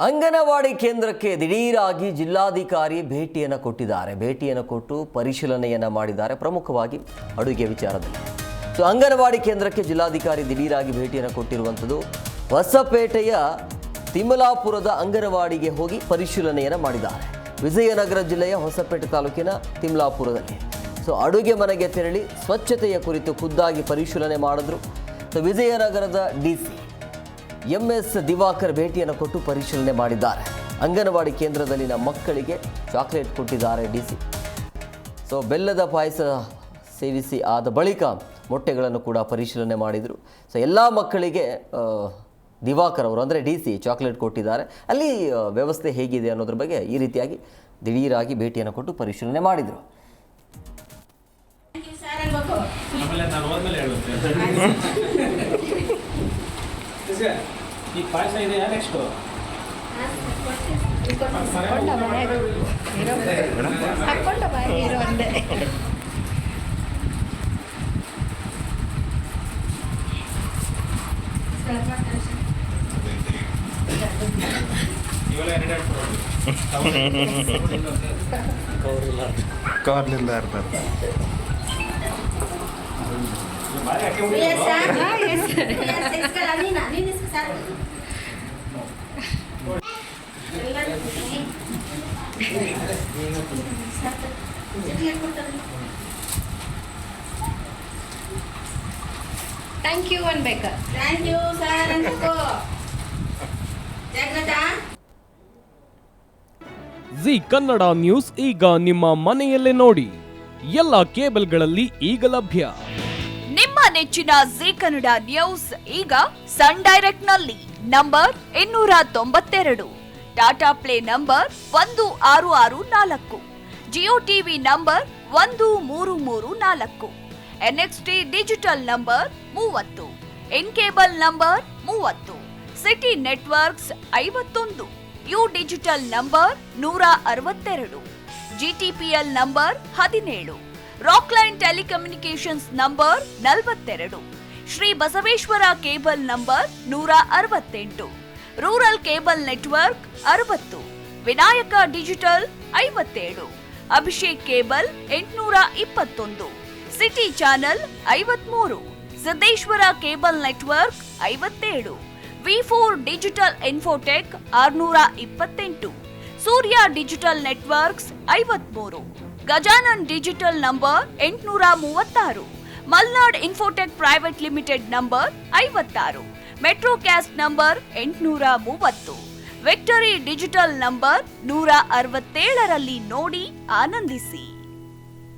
ಅಂಗನವಾಡಿ ಕೇಂದ್ರಕ್ಕೆ ದಿಢೀರಾಗಿ ಜಿಲ್ಲಾಧಿಕಾರಿ ಭೇಟಿಯನ್ನು ಕೊಟ್ಟಿದ್ದಾರೆ. ಭೇಟಿಯನ್ನು ಕೊಟ್ಟು ಪರಿಶೀಲನೆಯನ್ನು ಮಾಡಿದ್ದಾರೆ, ಪ್ರಮುಖವಾಗಿ ಅಡುಗೆ ವಿಚಾರದಲ್ಲಿ. ಸೊ ಅಂಗನವಾಡಿ ಕೇಂದ್ರಕ್ಕೆ ಜಿಲ್ಲಾಧಿಕಾರಿ ದಿಢೀರಾಗಿ ಭೇಟಿಯನ್ನು ಕೊಟ್ಟಿರುವಂಥದ್ದು ಹೊಸಪೇಟೆಯ ತಿಮ್ಮಲಾಪುರದ ಅಂಗನವಾಡಿಗೆ ಹೋಗಿ ಪರಿಶೀಲನೆಯನ್ನು ಮಾಡಿದ್ದಾರೆ. ವಿಜಯನಗರ ಜಿಲ್ಲೆಯ ಹೊಸಪೇಟೆ ತಾಲೂಕಿನ ತಿಮ್ಮಲಾಪುರದಲ್ಲಿ ಸೊ ಅಡುಗೆ ಮನೆಗೆ ತೆರಳಿ ಸ್ವಚ್ಛತೆಯ ಕುರಿತು ಖುದ್ದಾಗಿ ಪರಿಶೀಲನೆ ಮಾಡಿದ್ರು. ಸೊ ವಿಜಯನಗರದ DC MS ದಿವಾಕರ್ ಭೇಟಿಯನ್ನು ಕೊಟ್ಟು ಪರಿಶೀಲನೆ ಮಾಡಿದ್ದಾರೆ. ಅಂಗನವಾಡಿ ಕೇಂದ್ರದಲ್ಲಿನ ಮಕ್ಕಳಿಗೆ ಚಾಕ್ಲೇಟ್ ಕೊಟ್ಟಿದ್ದಾರೆ DC. ಸೊ ಬೆಲ್ಲದ ಪಾಯಸ ಸೇವಿಸಿ ಆದ ಬಳಿಕ ಮೊಟ್ಟೆಗಳನ್ನು ಕೂಡ ಪರಿಶೀಲನೆ ಮಾಡಿದರು. ಸೊ ಎಲ್ಲ ಮಕ್ಕಳಿಗೆ ದಿವಾಕರ್ ಅವರು ಅಂದರೆ DC ಚಾಕ್ಲೇಟ್ ಕೊಟ್ಟಿದ್ದಾರೆ. ಅಲ್ಲಿ ವ್ಯವಸ್ಥೆ ಹೇಗಿದೆ ಅನ್ನೋದ್ರ ಬಗ್ಗೆ ಈ ರೀತಿಯಾಗಿ ದಿಢೀರಾಗಿ ಭೇಟಿಯನ್ನು ಕೊಟ್ಟು ಪರಿಶೀಲನೆ ಮಾಡಿದರು. ಈ ಪಾಯಸ ಇದೆ ನೆಕ್ಸ್ಟ್ ಕವರ್ಲಿಲ್ಲ ಇರ್ತಾರೆ. ಥ್ಯಾಂಕ್ ಯು ಅನ್ಬೇಕ. ಥ್ಯಾಂಕ್ ಯು ಸರ್ ಅನ್ಬೇಕು. ಜಿ ಕನ್ನಡ ನ್ಯೂಸ್ ಈಗ ನಿಮ್ಮ ಮನೆಯಲ್ಲೇ ನೋಡಿ. ಎಲ್ಲ ಕೇಬಲ್ಗಳಲ್ಲಿ ಈಗ ಲಭ್ಯ. ನಿಮ್ಮ ನೆಚ್ಚಿನ ಜಿ ಕನ್ನಡ ನ್ಯೂಸ್ ಈಗ ಸನ್ ಡೈರೆಕ್ಟ್ ನಲ್ಲಿ number 292, Tata play number 1664, Jio TV number 1334, NXT digital number 30, in cable number 30, city networks 51, U digital number 162, GTPL number 17, Rockline telecommunications number 42, Shri Basaveshwara cable number 168, rural cable network 60, Vinayaka digital 57, Abhishek cable 821, city channel 53, Siddeshwara cable network 57, V4 digital Infotech 628, Surya digital networks 53, Gajanan digital number 836, Malnad infotech private limited number 56, Metrocast number 830, victory digital number 167ರಲ್ಲಿ ನೋಡಿ ಆನಂದಿಸಿ.